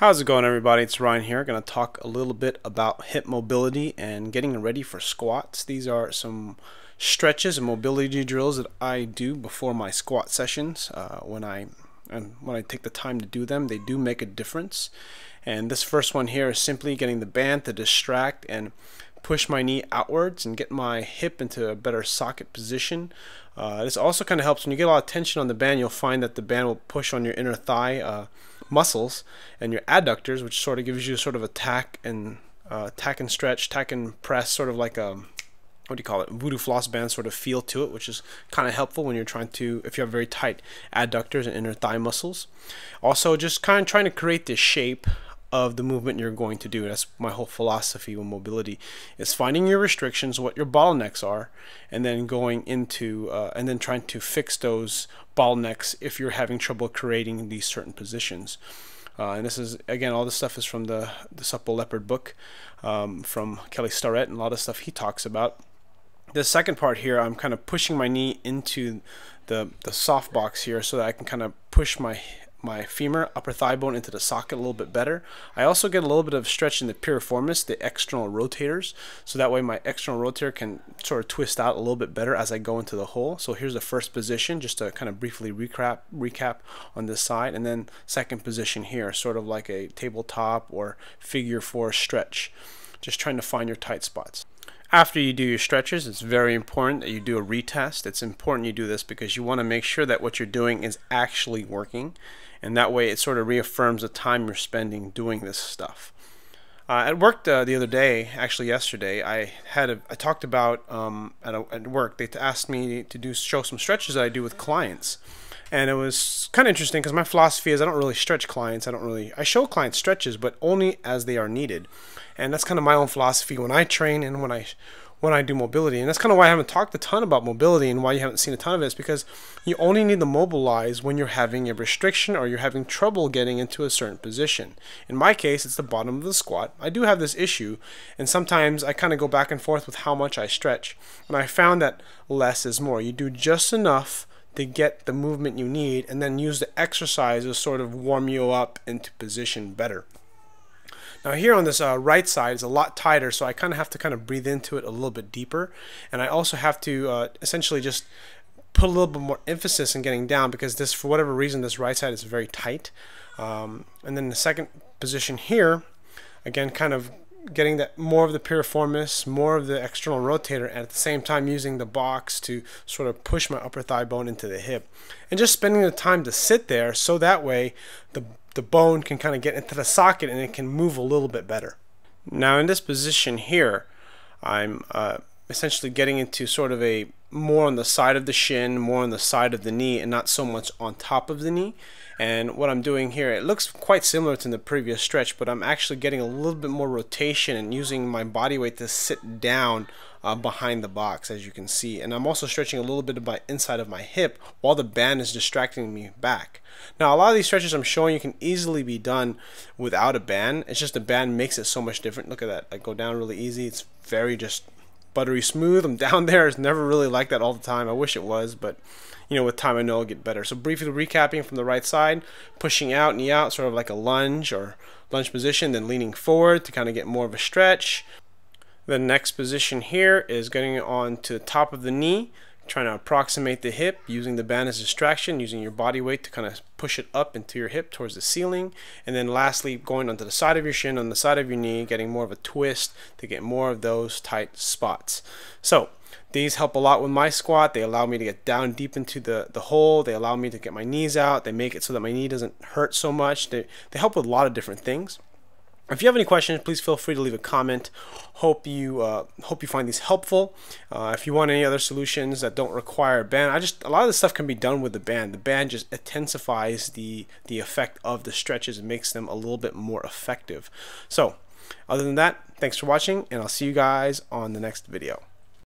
How's it going, everybody? It's Ryan here. Going to talk a little bit about hip mobility and getting ready for squats. These are some stretches and mobility drills that I do before my squat sessions. When I take the time to do them, they do make a difference. And this first one here is simply getting the band to distract and push my knee outwards and get my hip into a better socket position. This also kind of helps when you get a lot of tension on the band. You'll find that the band will push on your inner thigh muscles and your adductors, which sort of gives you sort of a tack and stretch, tack and press, sort of like a, what do you call it, voodoo floss band sort of feel to it, which is kind of helpful when you're trying to, if you have very tight adductors and inner thigh muscles. Also, just kind of trying to create this shape of the movement you're going to do. That's my whole philosophy with mobility, is finding your restrictions, what your bottlenecks are, and then going into and then trying to fix those bottlenecks if you're having trouble creating these certain positions. And this is, again, all this stuff is from the Supple Leopard book from Kelly Starrett, and a lot of stuff he talks about. The second part here, I'm kind of pushing my knee into the soft box here so that I can kind of push my femur, upper thigh bone, into the socket a little bit better. I also get a little bit of stretch in the piriformis, the external rotators, so that way my external rotator can sort of twist out a little bit better as I go into the hole. So here's the first position, just to kind of briefly recap on this side, and then second position here, sort of like a tabletop or figure 4 stretch, just trying to find your tight spots. After you do your stretches, it's very important that you do a retest. It's important you do this because you want to make sure that what you're doing is actually working, and that way it sort of reaffirms the time you're spending doing this stuff. At work the other day, actually yesterday, I talked about at work, they asked me to show some stretches that I do with clients. And it was kind of interesting because my philosophy is I don't really stretch clients. I show clients stretches, but only as they are needed. And that's kind of my own philosophy when I train and when I do mobility. And that's kind of why I haven't talked a ton about mobility and why you haven't seen a ton of it, is because you only need to mobilize when you're having a restriction or you're having trouble getting into a certain position. In my case, it's the bottom of the squat. I do have this issue, and sometimes I kind of go back and forth with how much I stretch. And I found that less is more. You do just enough to get the movement you need, and then use the exercise to sort of warm you up into position better. Now here on this right side is a lot tighter, so I kind of have to kind of breathe into it a little bit deeper, and I also have to essentially just put a little bit more emphasis in getting down, because this, for whatever reason, this right side is very tight. And then the second position here, again, kind of getting that more of the piriformis, more of the external rotator, and at the same time using the box to sort of push my upper thigh bone into the hip, and just spending the time to sit there so that way the bone can kind of get into the socket and it can move a little bit better. Now in this position here, I'm essentially getting into sort of a more on the side of the shin, more on the side of the knee, and not so much on top of the knee. And what I'm doing here, it looks quite similar to the previous stretch, but I'm actually getting a little bit more rotation and using my body weight to sit down behind the box, as you can see. And I'm also stretching a little bit of my inside of my hip while the band is distracting me back. Now a lot of these stretches I'm showing you can easily be done without a band. It's just the band makes it so much different. Look at that, I go down really easy. It's very just buttery smooth. I'm down there. It's never really like that all the time. I wish it was, but you know, with time I know it'll get better. So briefly recapping from the right side, pushing out, knee out, sort of like a lunge or lunge position, then leaning forward to kind of get more of a stretch. The next position here is getting on to the top of the knee, trying to approximate the hip, using the band as distraction, using your body weight to kind of push it up into your hip towards the ceiling. And then lastly, going onto the side of your shin, on the side of your knee, getting more of a twist to get more of those tight spots. So these help a lot with my squat. They allow me to get down deep into the hole. They allow me to get my knees out. They make it so that my knee doesn't hurt so much. They help with a lot of different things. If you have any questions, please feel free to leave a comment. Hope you find these helpful. If you want any other solutions that don't require a band, a lot of this stuff can be done with the band. The band just intensifies the effect of the stretches and makes them a little bit more effective. So, other than that, thanks for watching, and I'll see you guys on the next video.